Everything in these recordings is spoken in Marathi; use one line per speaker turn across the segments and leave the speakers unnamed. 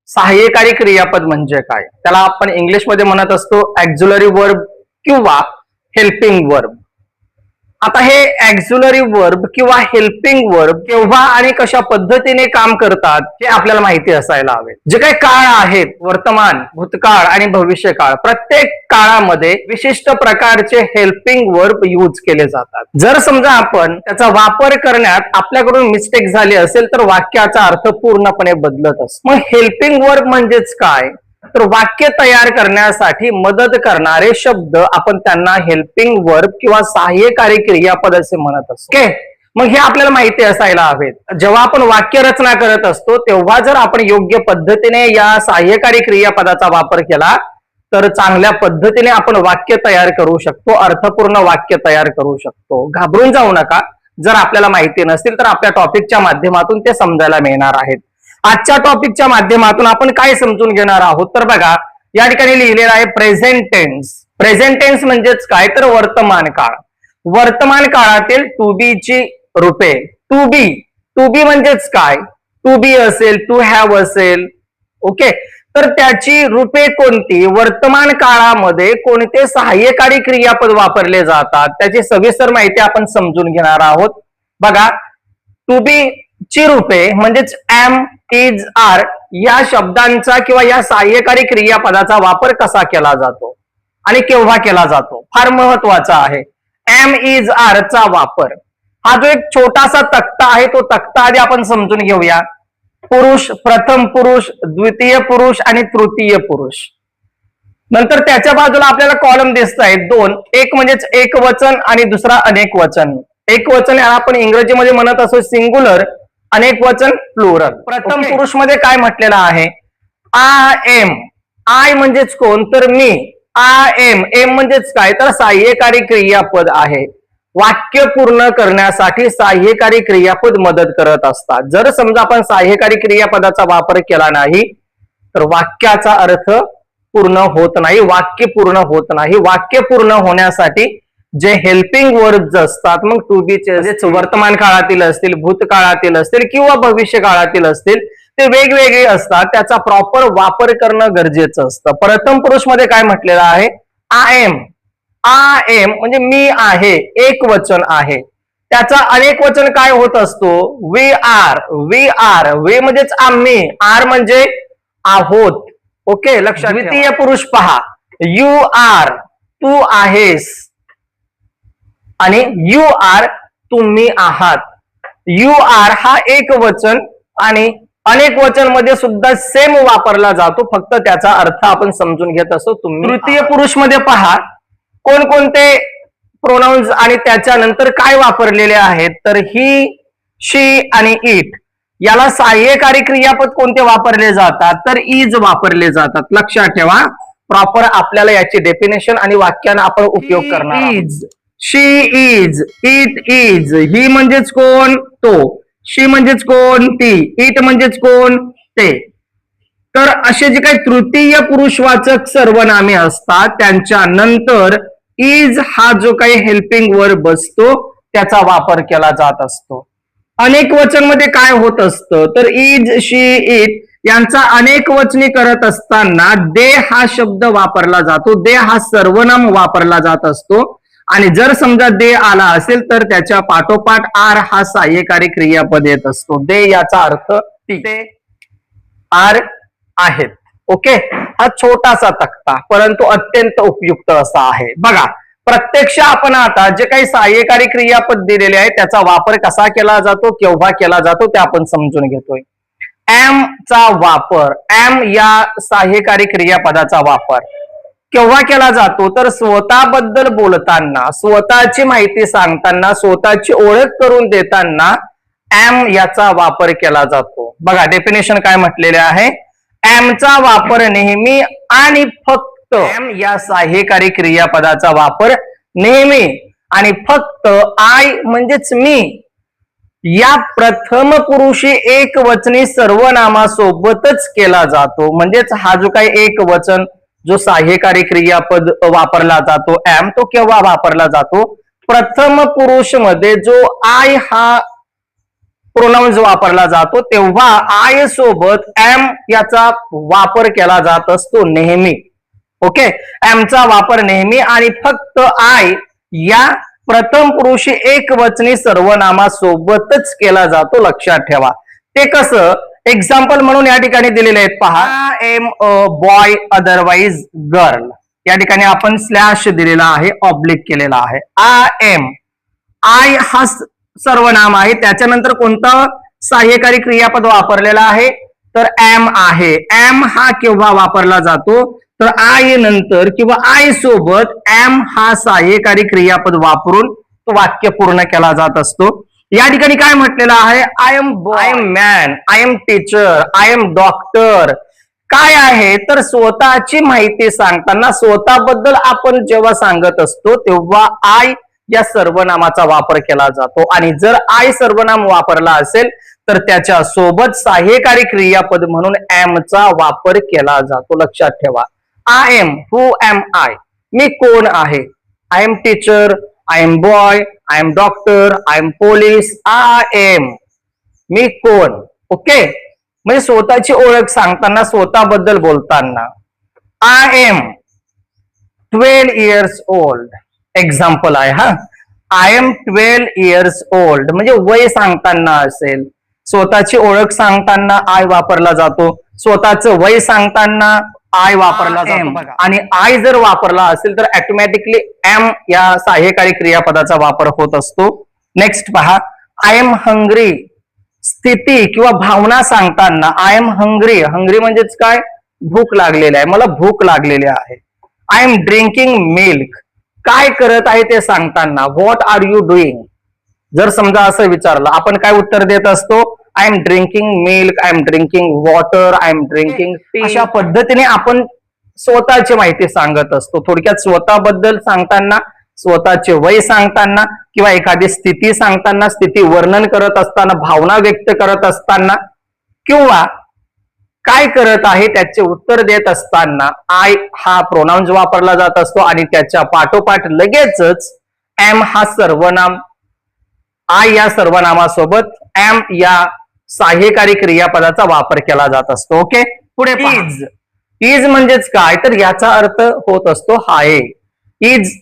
सहाय्यकारी क्रियापद म्हणजे काय? त्याला आपण इंग्लिशमध्ये म्हणत असतो ऑक्झिलरी वर्ब किंवा हेल्पिंग वर्ब. आता हे ऑक्झिलरी वर्ब किंवा हेल्पिंग वर्ब केव्हा आणि कशा पद्धतीने काम करतात हे आपल्याला माहिती असायला हवे. जे काही काळ आहेत, वर्तमान, भूतकाळ आणि भविष्यकाळ, प्रत्येक काळामध्ये विशिष्ट प्रकारचे हेल्पिंग वर्ब यूज केले जातात. जर समजा आपण त्याचा वापर करण्यात आपल्याकडून मिस्टेक झाली असेल तर वाक्याचा अर्थ पूर्णपणे बदलत असतो. मग हेल्पिंग वर्ब म्हणजेच काय? तर वाक्य तयार करण्यासाठी मदत करणारे शब्द आपण त्यांना हेल्पिंग वर्ब किंवा सहाय्यकारी क्रियापद असे म्हणत असतो. ओके, मग हे आपल्याला माहिती असायला हवेत. जेव्हा आपण वाक्य रचना करत असतो तेव्हा जर आपण योग्य पद्धतीने या सहाय्यकारी क्रियापदाचा वापर केला तर चांगल्या पद्धतीने आपण वाक्य तयार करू शकतो, अर्थपूर्ण वाक्य तयार करू शकतो. घाबरून जाऊ नका. जर आपल्याला माहिती नसेल तर आपल्या टॉपिकच्या माध्यमातून ते समजायला मिळणार आहेत. आजच्या टॉपिकच्या माध्यमातून आपण काय समजून घेणार आहोत तर बघा, या ठिकाणी लिहिलेलं आहे प्रेझेंट टेन्स. प्रेझेंट टेन्स म्हणजेच काय तर वर्तमान काळ. वर्तमान काळातील टू बी ची रूपे. टू बी म्हणजेच काय? टू बी असेल, टू हॅव असेल. ओके, तर त्याची रूपे कोणती? वर्तमान काळामध्ये कोणते सहाय्यकारी क्रियापद वापरले जातात त्याची सविस्तर माहिती आपण समजून घेणार आहोत. बघा, टू बी ची रूपे म्हणजेच एम, इज, आर या शब्दांचा किंवा या सहाय्यकारी क्रियापदाचा वापर कसा केला जातो आणि केव्हा केला जातो फार महत्वाचा आहे. एम, इज, आर चा वापर हा जो एक छोटासा तक्ता आहे तो तक्ता आधी आपण समजून घेऊया. पुरुष, प्रथम पुरुष, द्वितीय पुरुष आणि तृतीय पुरुष. नंतर त्याच्या बाजूला आपल्याला कॉलम दिसत आहेत दोन. एक म्हणजेच एक वचन आणि दुसरा अनेक वचन. एक वचन याला आपण इंग्रजीमध्ये म्हणत असतो सिंग्युलर, अनेक वचन प्लुरल. प्रथम पुरुष मध्ये काय म्हटलेलं आहे? I M. आय म्हणजेच कोण तर मी. I am. एम म्हणजेच काय तर सहाय्यकारी क्रियापद आहे. वाक्य पूर्ण करण्यासाठी सहाय्यकारी क्रियापद मदत करत असतात. जर समजा आपण सहाय्यकारी क्रियापदाचा वापर केला नाही तर वाक्याचा अर्थ पूर्ण होत नाही, वाक्य पूर्ण होत नाही. वाक्य पूर्ण होण्यासाठी जे हेल्पिंग वर्ब्स असतात, मग टू बीचे वर्तमान काळातील असतील, भूतकाळातील असतील किंवा भविष्य काळातील असतील, ते वेगवेगळे असतात. त्याचा प्रॉपर वापर करणं गरजेचं असतं. प्रथम पुरुष मध्ये काय म्हटलेलं आहे? I M. आय एम म्हणजे मी आहे, एक वचन आहे. त्याचा अनेक वचन काय होत असतो? We are. We are. We म्हणजेच आम्ही, आर म्हणजे आहोत. ओके, लक्षात. द्वितीय पुरुष पहा, यू आर तू आहेस आणि यू आर तुम्ही आहात. यू आर हा एक वचन आणि अनेक वचन मध्ये सुद्धा सेम वापरला जातो, फक्त त्याचा अर्थ आपण समजून घेत असतो. तुम्ही. तृतीय पुरुष मध्ये पहा कोणकोणते प्रोनाउन्स आणि त्याच्यानंतर काय वापरलेले आहेत तर ही, शी आणि इट. याला सहाय्यकारी क्रियापद कोणते वापरले जातात तर इज वापरले जातात. लक्षात ठेवा, प्रॉपर आपल्याला याची डेफिनेशन आणि वाक्यानं आपण उपयोग करणार. Is, she is, it is. ही म्हणजेच कोण? तो. शी म्हणजेच कोण? ती. इट म्हणजेच कोण? ते. तर असे जे काही तृतीय पुरुषवाचक सर्वनामे असतात त्यांच्या नंतर इज हा जो काही हेल्पिंग वर्ब असतो त्याचा वापर केला जात असतो. अनेक वचन मध्ये काय होत असतं तर इज, शी, इट यांचा अनेक वचनी करत असताना दे हा शब्द वापरला जातो. दे हा सर्वनाम वापरला जात असतो आणि जर समजा दे आला असेल तर त्याच्या पाठोपाठ आर हा सहाय्यकारी क्रियापद येत असतो. दे याचा अर्थ ते आर आहेत. ओके, हा छोटासा तक्ता परंतु अत्यंत उपयुक्त असा आहे. बघा, प्रत्यक्ष आपण आता जे काही सहाय्यकारी क्रियापद दिलेले आहे त्याचा वापर कसा केला जातो, केव्हा केला जातो ते आपण समजून घेतोय. एम चा वापर, एम या सहाय्यकारी क्रियापदाचा वापर केव्हा केला जातो तर स्वतःबद्दल बोलताना, स्वतःची माहिती सांगताना, स्वतःची ओळख करून देताना एम याचा वापर केला जातो. बघा, डेफिनेशन काय म्हटलेले आहे? एमचा वापर नेहमी आणि फक्त, एम या सहाय्यकारी क्रियापदाचा वापर नेहमी आणि फक्त आय म्हणजेच मी या प्रथम पुरुषी एक वचनी सर्वनामासोबतच केला जातो. म्हणजेच हा जो काही एक वचन जो सहाय्यकारी क्रियापद वापरला जातो एम, तो केव्हा वापरला जातो? प्रथम पुरुष मध्ये जो आय हा प्रोनाउन्स वापरला जातो तेव्हा आय सोबत एम याचा वापर केला जात असतो नेहमी. ओके, एमचा वापर नेहमी आणि फक्त आय या प्रथम पुरुषी एकवचनी सर्वनामासोबतच केला जातो. लक्षात ठेवा. ते कसं, एक्झाम्पल म्हणून या ठिकाणी दिलेले आहेत पहा. I am a boy otherwise girl. या ठिकाणी आपण स्लॅश दिलेला आहे, ऑब्लिक केलेला आहे. आय एम, आय हा सर्वनाम आहे, त्याच्यानंतर कोणतं सहाय्यकारी क्रियापद वापरलेला आहे तर एम आहे. एम हा केव्हा वापरला जातो तर आय नंतर किंवा आय सोबत एम हा सहाय्यकारी क्रियापद वापरून तो वाक्य पूर्ण केला जात असतो. या ठिकाणी काय म्हटलेलं आहे, I am boy, I am man, I am teacher, I am doctor. काय आहे तर स्वतःची माहिती सांगताना स्वतःबद्दल आपण जेव्हा सांगत असतो तेव्हा आय या सर्वनामाचा वापर केला जातो आणि जर आय सर्वनाम वापरला असेल तर त्याच्या सोबत सहाय्यकारी क्रियापद म्हणून एमचा वापर केला जातो. लक्षात ठेवा. I am, who am I, मी कोण आहे. I am teacher, I am boy, I am doctor, I am police. I am, मी कोण. ओके, म्हणजे स्वतःची ओळख सांगताना स्वतःबद्दल बोलताना. I am 12 years old. Example आहे हा. आय एम 12 years old म्हणजे वय सांगताना असेल, स्वतःची ओळख सांगताना आय वापरला जातो, स्वतःचं वय सांगताना आय वापरला जातो. आणि आय जर वापरला असेल तर ऑटोमॅटिकली एम या सहाय्यकारी क्रियापदाचा वापर होत असतो. नेक्स्ट पहा. आय एम हंग्री, स्थिती किंवा भावना सांगताना आय एम हंग्री, हंग्री म्हणजेच काय, भूक लागलेली आहे, मला भूक लागलेली आहे. आय एम ड्रिंकिंग मिल्क, काय करत आहे ते सांगताना व्हॉट आर यू डुईंग. जर समजा असं विचारलं आपण काय उत्तर देत असतो, I am drinking milk, I am drinking water, I am drinking tea. अशा पद्धतीने आपण स्वतःची माहिती सांगत असतो. थोडक्यात स्वतःबद्दल सांगताना, स्वतःचे वय सांगताना किंवा एखादी स्थिती सांगताना, स्थिती वर्णन करत असताना, भावना व्यक्त करत असताना किंवा काय करत आहे त्याचे उत्तर देत असताना आय हा प्रोनाउन्स वापरला जात असतो आणि त्याच्या पाठोपाठ लगेचच एम हा सर्वनाम आय या सर्वनामासोबत एम या सहाय्यकारी क्रियापदाचा वापर केला जात असतो. ओके, पुढे इज. इज म्हणजेच काय तर याचा अर्थ होत असतो आहे. इज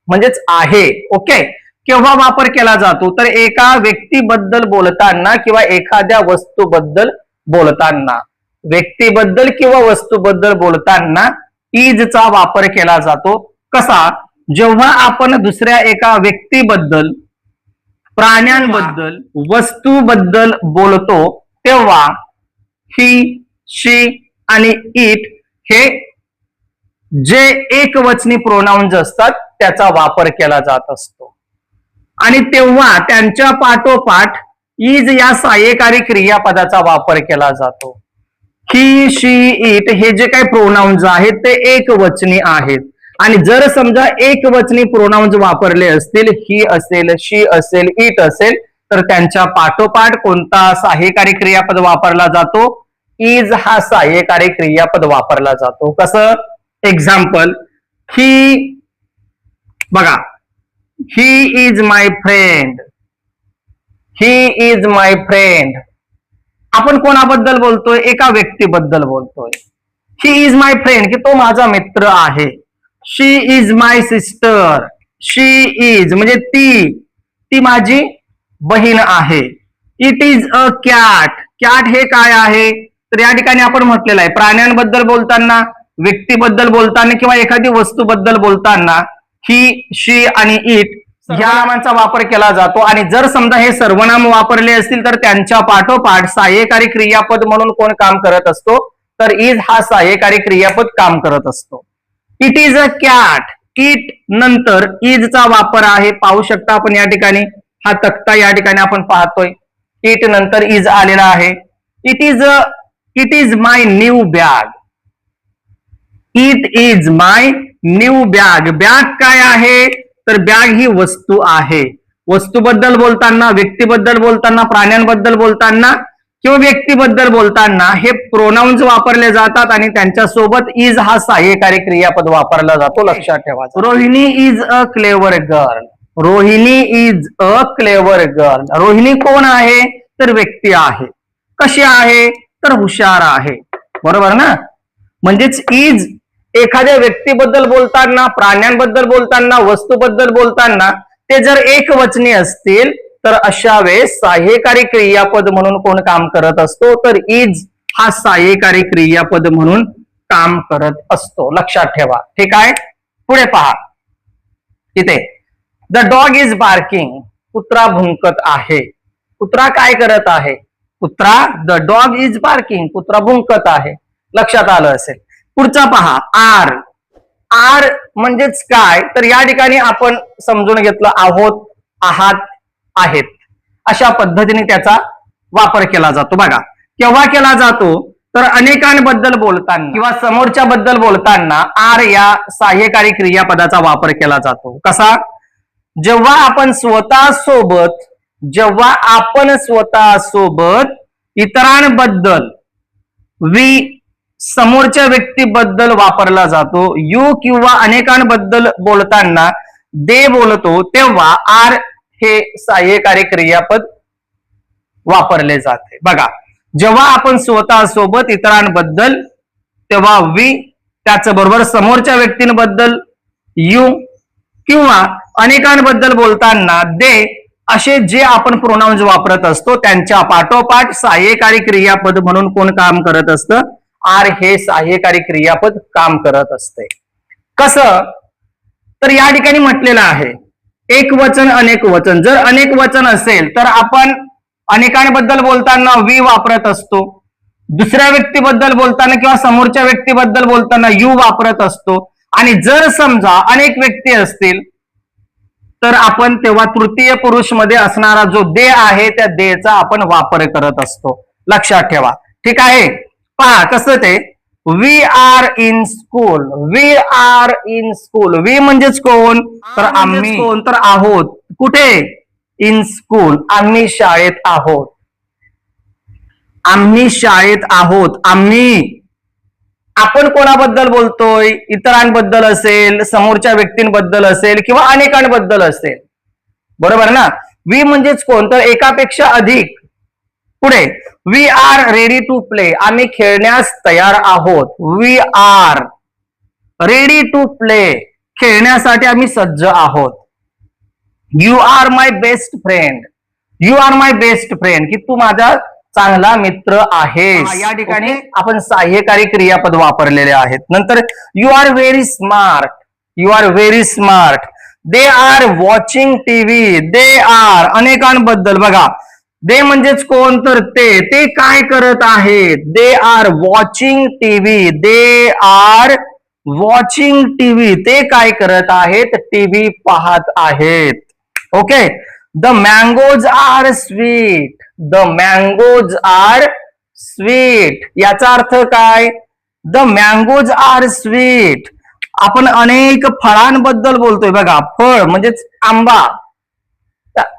म्हणजेच आहे. ओके, केव्हा वापर केला जातो तर एका व्यक्तीबद्दल बोलताना किंवा एखाद्या वस्तूबद्दल बोलताना. व्यक्तीबद्दल किंवा वस्तूबद्दल बोलताना इजचा वापर केला जातो. कसा, जेव्हा आपण दुसऱ्या एका व्यक्तीबद्दल, प्राण्यांबद्दल, वस्तूबद्दल बोलतो तेव्हा ही, शी आणि इट हे जे एकवचनी प्रोनाउन्स असतात त्याचा वापर केला जात असतो आणि तेव्हा त्यांच्या पाठोपाठ इज या सहाय्यकारी क्रियापदाचा वापर केला जातो. ही, शी, इट हे जे काही प्रोनाउन्स आहेत ते एकवचनी आहेत आणि जर समजा एकवचनी प्रोनाउन्स वापरले असतील, ही असेल, शी असेल, इट असेल तर त्यांच्या पाठोपाठ कोणता सहाय्यकारी क्रियापद वापरला जातो, इज हा सहाय्यकारी क्रियापद वापरला जातो. कसं, एक्झाम्पल, ही बघा, he is my friend, he is my friend. आपण कोणाबद्दल बोलतोय, एका व्यक्तीबद्दल बोलतोय. ही इज माय फ्रेंड की तो माझा मित्र आहे. She is my sister, she is म्हणजे ती माझी बहीण आहे. It is a cat, cat हे काय आहे तर या ठिकाणी आपण म्हटलेलं आहे प्राण्यांबद्दल बोलताना, व्यक्तीबद्दल बोलताना किंवा एखादी वस्तूबद्दल बोलताना ही, शी आणि इट ह्या नामांचा वापर केला जातो आणि जर समजा हे सर्वनाम वापरले असतील तर त्यांच्या पाठोपाठ सहाय्यकारी क्रियापद म्हणून कोण काम करत असतो तर इज हा सहाय्यकारी क्रियापद काम करत असतो. It is a cat, it नंतर इजचा वापर आहे. पाहू शकता आपण या ठिकाणी हा तक्ता या ठिकाणी आपण पाहतोय, इट नंतर इज आलेला आहे. It is my new bag, it is my new bag. Bag काय आहे तर बॅग ही वस्तू आहे. वस्तूबद्दल बोलताना, व्यक्तीबद्दल बोलताना, प्राण्यांबद्दल बोलताना किंवा व्यक्तीबद्दल बोलताना हे प्रोनाउन्स वापरले जातात आणि त्यांच्या सोबत इज हा सहाय्यकारी क्रियापद वापरला जातो. लक्षात ठेवा. Rohini is a clever girl, Rohini is a clever girl. Rohini कोण आहे तर व्यक्ती आहे. कशी आहे तर हुशार आहे. बरोबर ना. म्हणजेच इज एखाद्या व्यक्तीबद्दल बोलताना, प्राण्यांबद्दल बोलताना, वस्तूबद्दल बोलताना ते जर एकवचनी असतील तर अशा वेळेस सहाय्यकारी क्रियापद म्हणून कोण काम करत असतो तर इज हा सहाय्यकारी क्रियापद म्हणून काम करत असतो. लक्षात ठेवा. ठीक आहे. पुढे पहा इथे द डॉग इज बार्किंग. कुत्रा भुंकत आहे. कुत्रा काय करत आहे. कुत्रा द डॉग इज बार्किंग. कुत्रा भुंकत आहे. लक्षात आलं असेल. पुढचा पहा आर. आर म्हणजेच काय तर या ठिकाणी आपण समजून घेतलं आहोत, आहात, आहेत अशा पद्धतीने त्याचा वापर केला जातो. बघा केव्हा केला जातो तर अनेकांबद्दल बोलताना किंवा समोरच्या बद्दल बोलताना आर या सहाय्यकारी क्रियापदाचा वापर केला जातो. कसा जेव्हा आपण स्वतः सोबत इतरांबद्दल वी समोरच्या व्यक्तीबद्दल वापरला जातो. यू किंवा अनेकांबद्दल बोलताना दे बोलतो तेव्हा आर हे सहाय्यकारी क्रियापद वापरले जाते. बघा जेव्हा आपण स्वतः सोबत इतरांबद्दल तेव्हा वी, त्याचबरोबर समोरच्या व्यक्तींबद्दल यू किंवा अनेकांबद्दल बोलताना दे असे जे आपण प्रोनाउन्स वापरत असतो त्यांच्या पाठोपाठ सहाय्यकारी क्रियापद म्हणून कोण काम करत असतं आर हे सहाय्यकारी क्रियापद काम करत असते. कसं तर या ठिकाणी म्हटलेलं आहे एक वचन अनेक वचन. जर अनेक वचन असेल तर आपण अनेकांबद्दल बोलताना वी वापरत असतो. दुसऱ्या व्यक्तीबद्दल बोलताना किंवा समोरच्या व्यक्तीबद्दल बोलताना यू वापरत असतो. आणि जर समजा अनेक व्यक्ती असतील तर आपण तेव्हा तृतीय पुरुष मध्ये असणारा जो दे आहे त्या देचा आपण वापर करत असतो. लक्षात ठेवा. ठीक आहे. पहा कसं ते we are in school. We are in school. We म्हणजेच कोण तर आम्ही. कोण तर आहोत. कुठे इन स्कूल. आम्ही शाळेत आहोत. आम्ही शाळेत आहोत. आम्ही आपण कोणाबद्दल बोलतोय इतरांबद्दल असेल, समोरच्या व्यक्तींबद्दल असेल किंवा अनेकांबद्दल असेल. बरोबर ना. वी म्हणजेच कोण तर एकापेक्षा अधिक. पुढे we are ready to play. आम्ही खेळण्यास तयार आहोत. We are ready to play. खेळण्यासाठी आम्ही सज्ज आहोत. You are my best friend. You are my best friend की तू माझा चांगला मित्र आहेस. या ठिकाणी आपण सहाय्यकारी क्रियापद वापरलेले आहेत. नंतर you are very smart. You are very smart. They are watching TV. They are अनेकांबद्दल. बघा दे म्हणजेच कोण तर ते काय करत आहेत. They are watching TV. They are watching TV. ते काय करत आहेत टीव्ही पाहत आहेत. Okay. The mangoes are sweet. The mangoes are sweet याचा अर्थ काय द मँगोज आर स्वीट. आपण अनेक फळांबद्दल बोलतोय. बघा फळ म्हणजेच आंबा.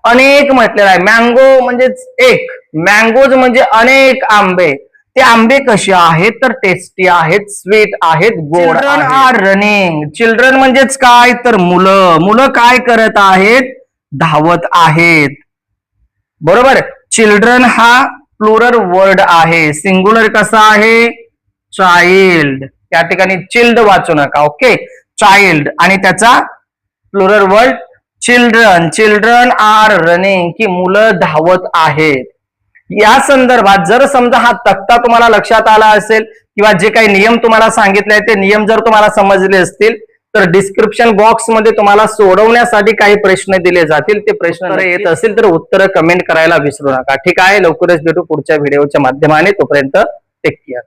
अनेक म्हटलेला आहे. मँगो म्हणजेच एक. मँगोज म्हणजे अनेक आंबे. ते आंबे कसे आहेत तर टेस्टी आहेत, स्वीट आहेत, गोड. Children are running. चिल्ड्रन म्हणजेच काय तर मुलं. मुलं काय करत आहेत धावत आहेत. बरोबर. चिल्ड्रन हा प्लुरल वर्ड आहे. सिंग्युलर कसा आहे चाइल्ड. या ठिकाणी चिल्ड वाचू नका. ओके. चाइल्ड आणि त्याचा plural word children. Children are running की मुलं धावत आहेत. या संदर्भात जर समजा हा तक्ता तुम्हाला लक्षात आला असेल किंवा जे काही नियम तुम्हाला सांगितले ते नियम जर तुम्हाला समजले असतील तर डिस्क्रिप्शन बॉक्स मध्ये तुम्हाला सोडवण्यासाठी काही प्रश्न दिले जातील. ते प्रश्न येत असेल तर उत्तर कमेंट करायला विसरू नका. ठीक आहे. लवकरच भेटू पुढच्या व्हिडिओच्या माध्यमाने. तोपर्यंत टेक केअर.